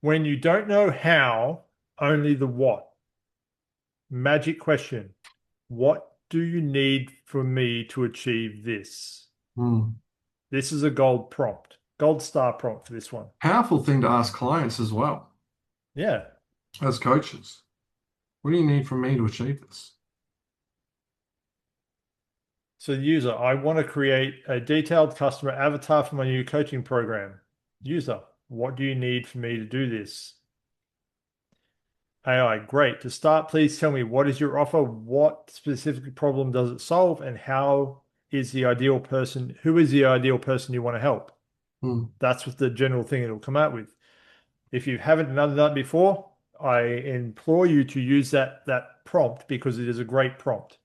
When you don't know how, only the what. Magic question. What do you need for me to achieve this? Hmm. This is a gold prompt, gold star prompt for this one. Powerful thing to ask clients as well Yeah. as coaches. What do you need from me to achieve this? So, user, I want to create a detailed customer avatar for my new coaching program. User, what do you need for me to do this? AI, great. To start, please tell me, what is your offer? What specific problem does it solve? And who is the ideal person you want to help? Hmm. That's what the general thing it'll come out with. If you haven't done that before, I implore you to use that prompt because it is a great prompt.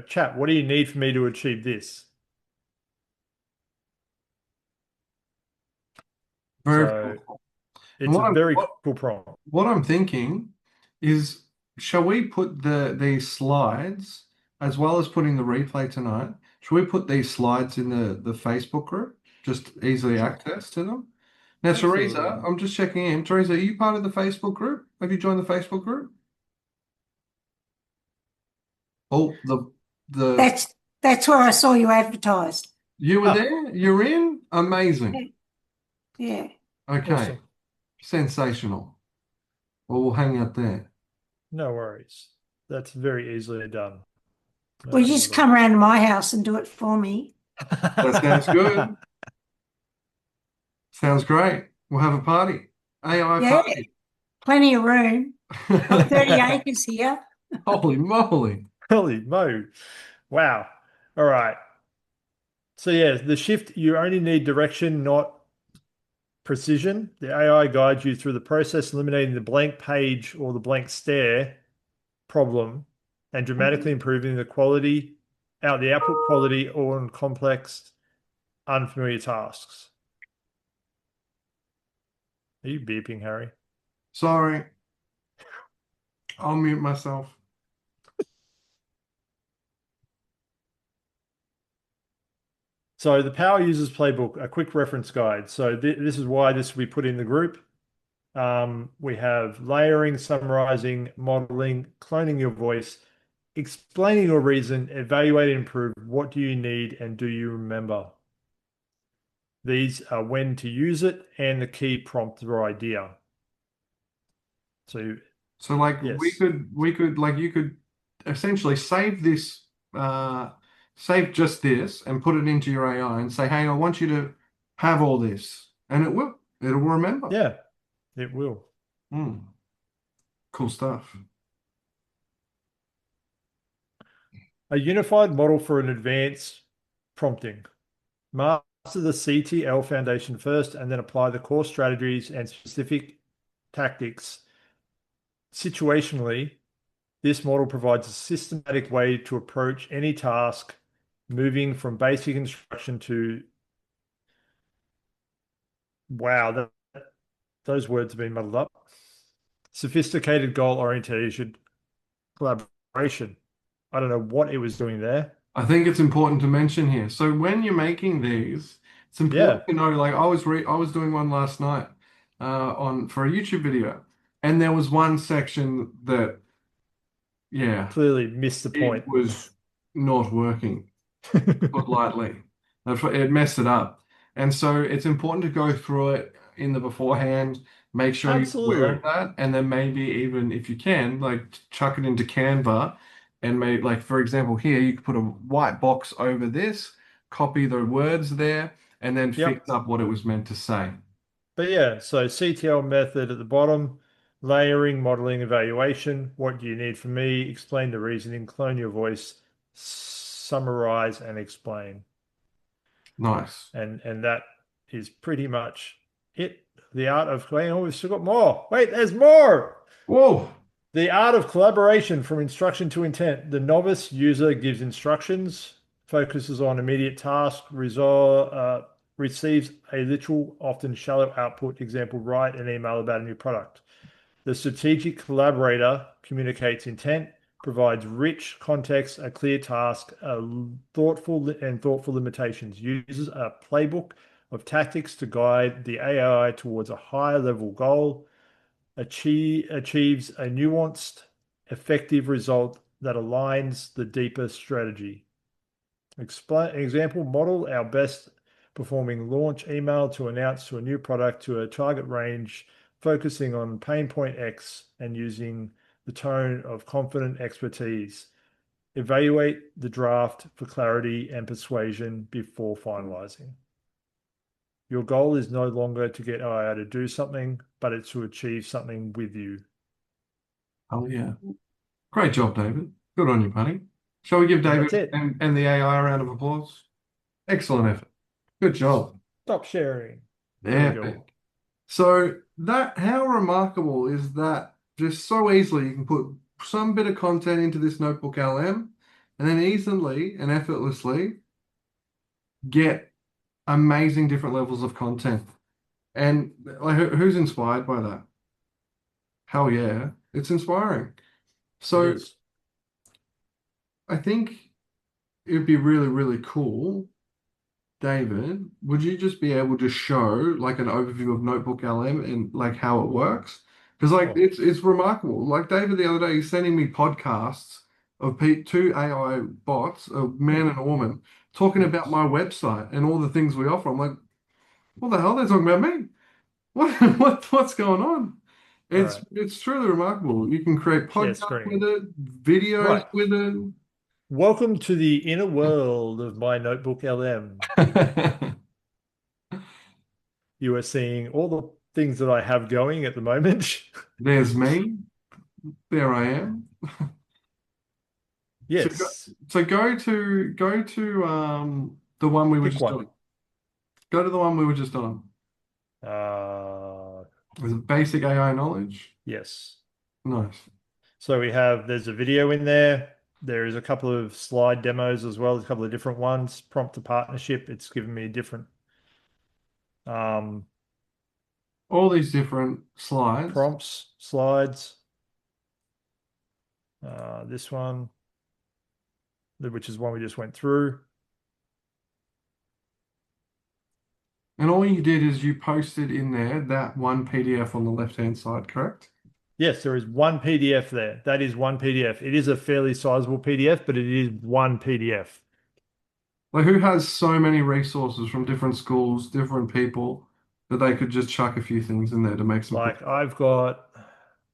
Chat, what do you need for me to achieve this? Very So cool. And it's a very cool prompt. what I'm thinking is, shall we put these slides as well as putting the replay tonight? Should we put these slides in the Facebook group? Just easily access to them. Now, Absolutely. Teresa, I'm just checking in. Teresa, are you part of the Facebook group? Have you joined the Facebook group? Oh, the That's where I saw you advertised. you were Ah, there? You're in? Amazing. Yeah. Okay. awesome. Sensational. Well, we'll hang out there. No worries. That's very easily done. No Well, you problem just at all. come around to my house and do it for me. That sounds good. Sounds great. We'll have a party. AI Yeah, party. plenty of room. Got 30 acres here. Holy moly. Holy mo. Wow. All right. So yeah, the shift, you only need direction, not precision. The AI guides you through the process, eliminating the blank page or the blank stare problem and dramatically improving the output quality on complex, unfamiliar tasks. Are you beeping, Harry? Sorry. I'll mute myself. So the Power Users Playbook, a quick reference guide. So this is why this will be put in the group. We have layering, summarizing, modeling, cloning your voice, explaining your reason, evaluate and improve. What do you need and do you remember? These are when to use it and the key prompt or idea. So like yes, we could like you could essentially save this save just this and put it into your AI and say, hey, I want you to have all this. And it'll remember. yeah, it will. Cool stuff. A unified model for an advanced prompting. Master the CTL foundation first and then apply the core strategies and specific tactics. Situationally, this model provides a systematic way to approach any task, moving from basic instruction to, wow, those words have been muddled up. Sophisticated goal orientation, collaboration. I don't know what it was doing there. I think it's important to mention here. So when you're making these, it's important to know, like I was doing one last night on for a YouTube video, and there was one section that, yeah, Clearly missed the it point. was not working, put lightly. It messed it up. And so it's important to go through it in the beforehand, make sure you're aware Absolutely. of that, and then maybe even if you can, like chuck it into Canva and make, like, for example, here you could put a white box over this, copy the words there, and then Yep. fix up what it was meant to say. But yeah, so CTL method at the bottom, layering, modeling, evaluation. What do you need from me? Explain the reasoning, clone your voice, summarize and explain. Nice. And that is pretty much it. The art of oh, we've still got more. Wait, there's more. Whoa. The art of collaboration from instruction to intent. The novice user gives instructions, focuses on immediate task, receives a literal, often shallow output. Example, write an email about a new product. The strategic collaborator communicates intent, provides rich context, a clear task, thoughtful limitations, uses a playbook of tactics to guide the AI towards a higher level goal, achieves a nuanced, effective result that aligns the deeper strategy. Example, model our best performing launch email to announce to a new product to a target range, focusing on pain point X and using the tone of confident expertise. Evaluate the draft for clarity and persuasion before finalizing. Your goal is no longer to get AI to do something, but it's to achieve something with you. Oh, yeah. Great job, David. Good on you, buddy. Shall we give That's David it. and the AI a round of applause? Excellent effort. Good job. Stop sharing. There we go. Epic. So how remarkable is that? Just so easily you can put some bit of content into this notebook LM and then easily and effortlessly get amazing different levels of content. And like, who's inspired by that? Hell yeah, it's inspiring. It So is. I think it would be really, really cool. David, would you just be able to show like an overview of Notebook LM and like how it works? Because like Oh, it's remarkable. Like David the other day, he's sending me podcasts of two AI bots, a man and a woman, talking about my website and all the things we offer. I'm like, what the hell? They're talking about me. What's going on? all right. It's truly remarkable. You can create Share podcasts with screen. it, videos Right. with Welcome to the inner world of my Notebook LM. it. You are seeing all the things that I have going at the moment. There's me. There I am. So Yes. go to the one we were Pick just one. on. Go to the one we were just on. Uh, Was it basic AI knowledge? yes. Nice. So there's a video in there. There is a couple of slide demos as well, a couple of different ones. Prompt to partnership. It's given me different um, All these different slides. prompts, slides. This one, which is one we just went through. And all you did is you posted in there that one PDF on the left-hand side, correct? Yes, there is one PDF there. That is one PDF. It is a fairly sizable PDF, but it is one PDF. Like who has so many resources from different schools, different people, that they could just chuck a few things in there to make some cool. Like I've got,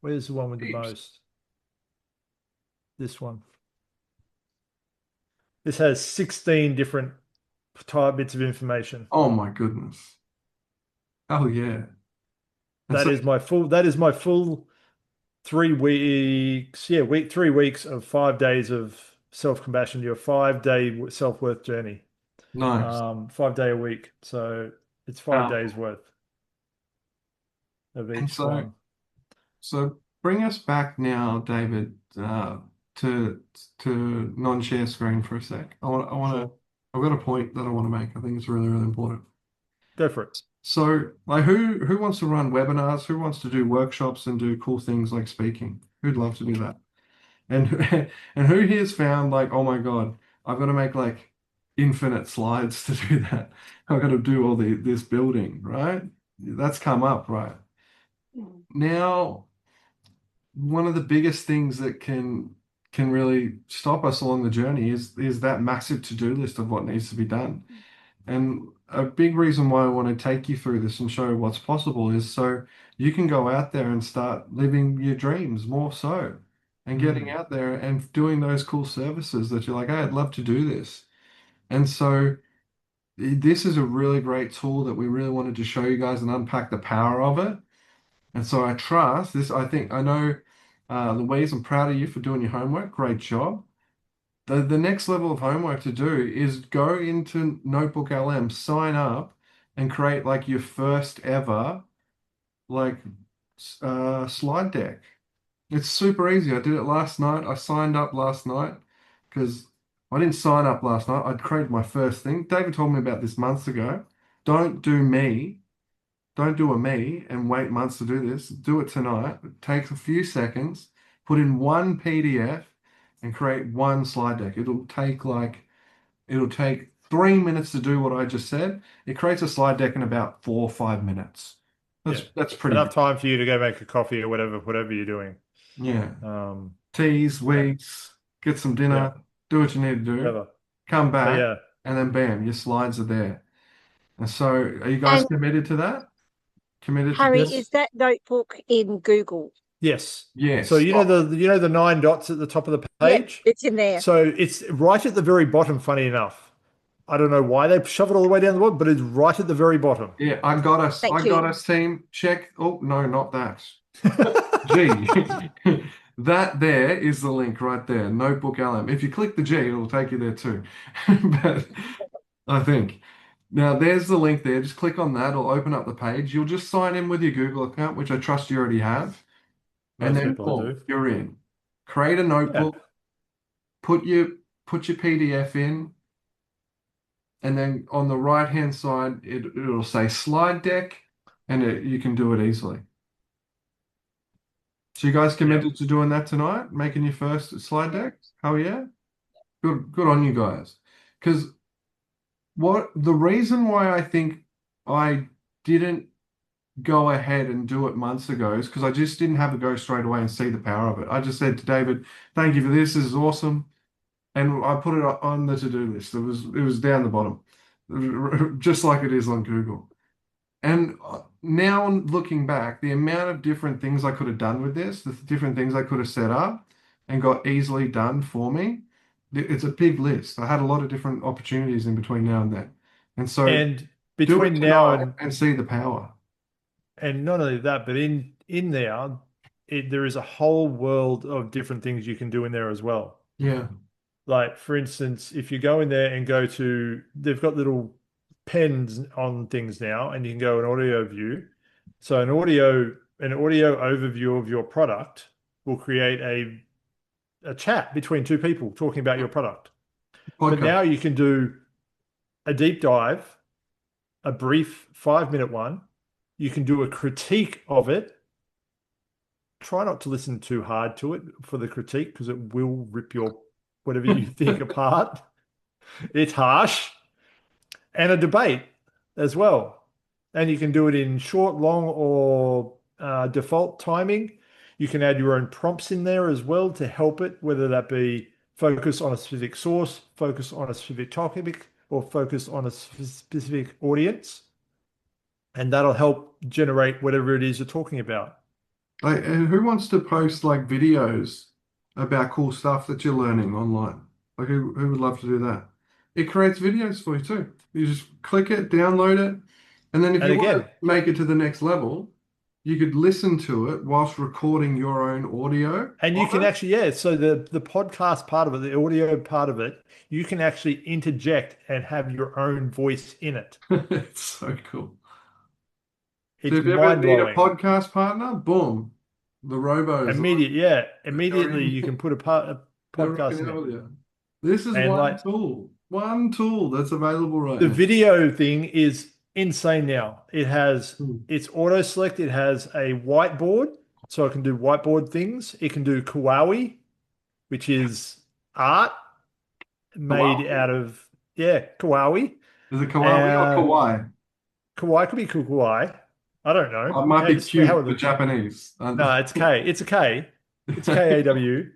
where's the one with the Heaps. most? This one. This has 16 different type bits of information. Oh my goodness. Oh yeah. And so, That is my full 3 weeks. Yeah, 3 weeks of 5 days of self-compassion, your 5 day self-worth journey. nice. 5 day a week. So it's 5 days worth of And each so, one. so bring us back now, David, to non-share screen for a sec. Sure. I've got a point that I want to make. I think it's really, really important. Go for it. So, like, who wants to run webinars? Who wants to do workshops and do cool things like speaking? Who'd love to do that? And and who here's found like, oh my God, I've got to make like infinite slides to do that. I've got to do all this building, right? That's come up, right? Now, one of the biggest things that can really stop us along the journey is that massive to-do list of what needs to be done. And a big reason why I want to take you through this and show what's possible is so you can go out there and start living your dreams more so and getting out there and doing those cool services that you're like, hey, I'd love to do this. And so this is a really great tool that we really wanted to show you guys and unpack the power of it. And so I trust this. I know, Louise, I'm proud of you for doing your homework. Great job. The next level of homework to do is go into Notebook LM, sign up, and create like your first ever like slide deck. It's super easy. I did it last night. I signed up last night because I didn't sign up last night. I'd created my first thing. David told me about this months ago. Don't do me. Don't do a me and wait months to do this. Do it tonight. It takes a few seconds. Put in one PDF and create one slide deck. It'll take 3 minutes to do what I just said. It creates a slide deck in about 4 or 5 minutes. Yeah. That's pretty Enough good. time for you to go make a coffee or whatever you're doing. Yeah. Um, Teas, yeah, wigs, get some yeah, dinner, do what you need to do, whatever. come But back, yeah, and then bam, your slides are there. And so are you guys And committed to that? Committed to Harry, this? is yes, that notebook in Google? yes. So Yes. Oh, you know the 9 dots at the top of the Yep, page? it's in there. So it's right at the very bottom, funny enough. I don't know why they shove it all the way down the bottom, but it's right at the very bottom. yeah, I got us. I Thank got you. us, team. Check. Oh, no, not that. G. That there is the link right there. Notebook LM. If you click the G, it'll take you there too. But I think. Now there's the link there. Just click on that. It'll open up the page. You'll just sign in with your Google account, which I trust you already have. And Most then people boom, do. you're in. Create a Yeah. notebook, put your PDF in, and then on the right hand side, it'll say slide deck, and you can do it easily. So you guys Yeah. committed to doing that tonight, making your first slide deck? Hell yeah. Good on you guys. Because the reason why I think I didn't go ahead and do it months ago is because I just didn't have a go straight away and see the power of it. I just said to David, thank you for this. This is awesome. And I put it on the to-do list. It was down the bottom, just like it is on Google. And now looking back, the amount of different things I could have done with this, the different things I could have set up and got easily done for me, it's a big list. I had a lot of different opportunities in between now and then. And so And do it between now tonight and see the power. and not only that, but in there, there is a whole world of different things you can do in there as well. Yeah. Like for instance, if you go in there and go to, they've got little pens on things now, and you can go an audio view. So an audio overview of your product will create a chat between two people talking about your product. But Podcast. now you can do a deep dive, a brief 5-minute one. You can do a critique of it. Try not to listen too hard to it for the critique because it will rip your whatever you think apart. It's harsh. And a debate as well. And you can do it in short, long, or default timing. You can add your own prompts in there as well to help it, whether that be focus on a specific source, focus on a specific topic, or focus on a specific audience. And that'll help generate whatever it is you're talking about. Like, who wants to post like videos about cool stuff that you're learning online? Like, who would love to do that? It creates videos for you too. You just click it, download it, and then if And you want again, to make it to the next level, you could listen to it whilst recording your own audio and you of can it. actually, yeah, so the podcast part of it, the audio part of it, you can actually interject and have your own voice in it. It's so cool. So It's if you ever need a mind-blowing. podcast partner, boom, the Robos, Immediately you can put a they're podcast rocking in out it. with you. This is And like one tool that's available right the now. video thing is insane now. Hmm. It's auto select, it has a whiteboard, so it can do whiteboard things. It can do kawaii, which is art made Kawaii. out of, yeah, kawaii. Is it Kawaii or Uh, Kawaii? kawaii could be kawaii. I don't know. It might be It's how cute it for looks. Japanese. No, it's K. It's a K. It's KAW.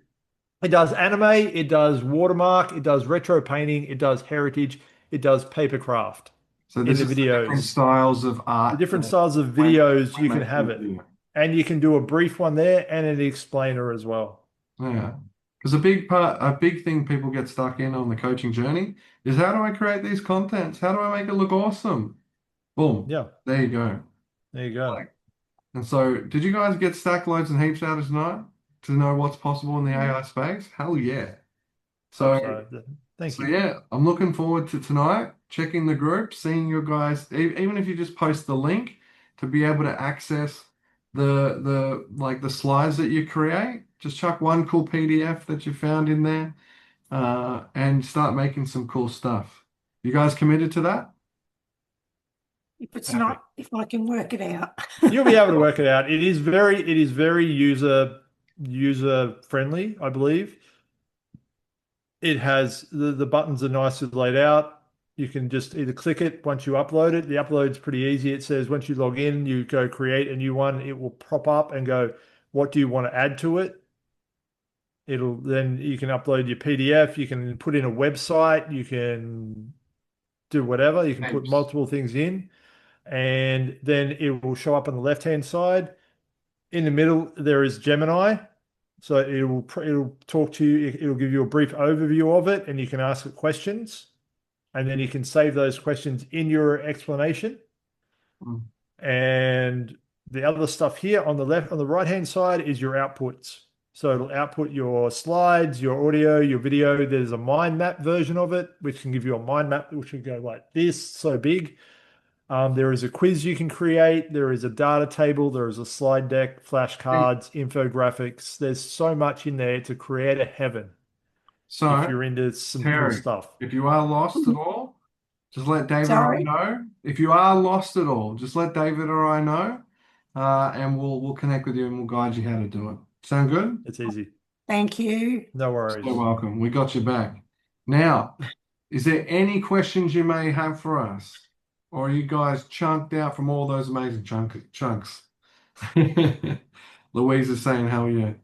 It does anime, it does watermark, it does retro painting, it does heritage, it does paper craft So in this the is the different videos. styles of The art different that styles of we're, videos, we're you can making have a it. video. And you can do a brief one there and an explainer as well. Yeah. Because a big thing people get stuck in on the coaching journey is how do I create these contents? How do I make it look awesome? Boom. Yeah, There you go. there you go. And so, did you guys get stack loads and heaps out of tonight to know what's possible in the AI space? Hell yeah. So, Thank so you. yeah, I'm looking forward to tonight, checking the group, seeing your guys, even if you just post the link to be able to access the slides that you create. Just chuck one cool PDF that you found in there, and start making some cool stuff. You guys committed to that? If it's Happy. not, if I can work it out. You'll be able to work it out. It is very user friendly, I believe. It has the buttons are nicely laid out. you can just either click it once you upload it. The upload's pretty easy. It says once you log in, you go create a new one. It will pop up and go, what do you want to add to it? It'll then you can upload your PDF. You can put in a website. You can do whatever. You can put Thanks. multiple things in, and then it will show up on the left-hand side. In the middle, there is Gemini. So it'll talk to you. It'll give you a brief overview of it, and you can ask it questions, and then you can save those questions in your explanation. Mm. And the other stuff here on the right-hand side is your outputs. So it'll output your slides, your audio, your video. There's a mind map version of it, which can give you a mind map, which would go like this, so big. There is a quiz you can create. There is a data table. There is a slide deck, flashcards, infographics. There's so much in there to create a heaven if So, you're into some cool Terry, stuff. if you are lost at all, just let David or I Sorry. know. If you are lost at all, just let David or I know, and we'll connect with you and we'll guide you how to do it. Sound good? It's easy. Thank you. No worries. You're welcome. We got you back. Now, is there any questions you may have for us? Or are you guys chunked out from all those amazing chunks? Louise is saying, how are you?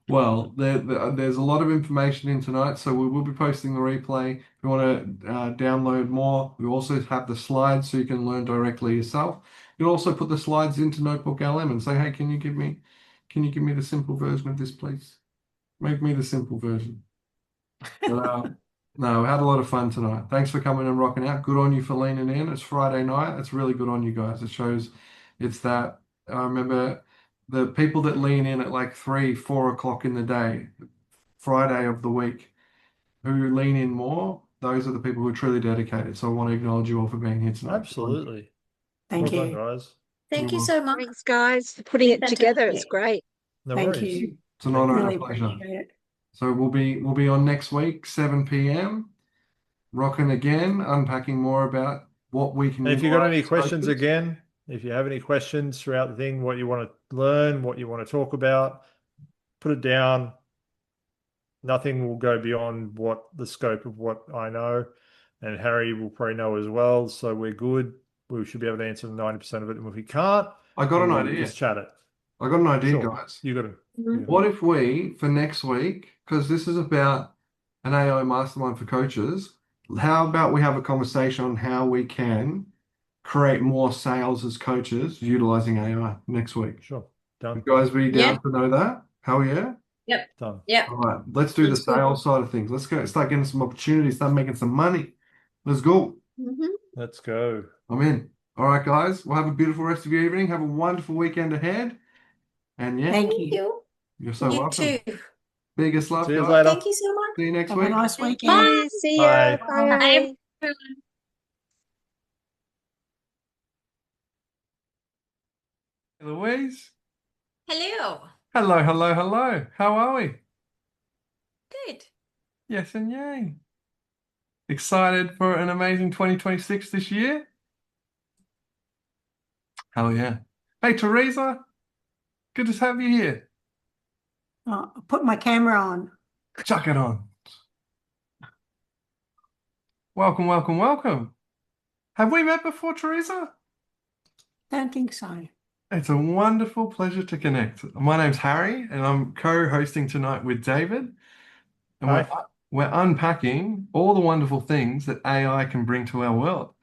Well, there's a lot of information in tonight, so we will be posting the replay. If you want to download more, we also have the slides so you can learn directly yourself. You can also put the slides into Notebook LM and say, hey, can you give me the simple version of this, please? Make me the simple version. But, no, we had a lot of fun tonight. Thanks for coming and rocking out. Good on you for leaning in. It's Friday night. It's really good on you guys. It shows it's that. I remember the people that lean in at like 3, 4 o'clock in the day, Friday of the week, who lean in more, those are the people who are truly dedicated. So I want to acknowledge you all for being here tonight. Absolutely. Thank Well done, you. guys. Thank you Well, so much. Thanks, guys, for putting it together. It's Fantastic. great. No Thank worries. you. It's an Thank honor you. and Really a pleasure. appreciate it. So we'll be on next week, 7 p.m. Rocking again, unpacking more about what we can And if you've got utilize any as questions coaches. again, if you have any questions throughout the thing, what you want to learn, what you want to talk about, put it down. Nothing will go beyond what the scope of what I know, and Harry will probably know as well. So we're good. We should be able to answer 90% of it. And if we can't, I got an we'll idea. just chat it. I got an idea, Sure. guys. You got it. Mhm. What if we, for next week, because this is about an AI mastermind for coaches, how about we have a conversation on how we can create more sales as coaches utilizing AI next week? Sure. You Done. guys be Yeah. down to know that? Hell yeah. Yep. Done. Yep. All right, let's do the Sounds good. sales side of things. Let's go start getting some opportunities, start making some money. Let's go. Mhm. Let's go. I'm in. All right, guys. Well, have a beautiful rest of your evening. Have a wonderful weekend ahead. And yeah, Thank Thank you. you. you're so You welcome. too. Biggest love, See you guys. later. Thank you so much. See you next Have a week. nice Bye. weekend. See ya. Bye. Bye. Bye, everyone. Louise. Hello. Hello, hello, hello. How are we? Good. Yes and yay. Excited for an amazing 2026 this year? Hell yeah. Hey, Teresa. Good to have you here. I'll put my camera on. Chuck it on. Welcome, welcome, welcome. Have we met before, Teresa? Don't think so. It's a wonderful pleasure to connect. My name's Harry, and I'm co-hosting tonight with David. And Hi. we're unpacking all the wonderful things that AI can bring to our world.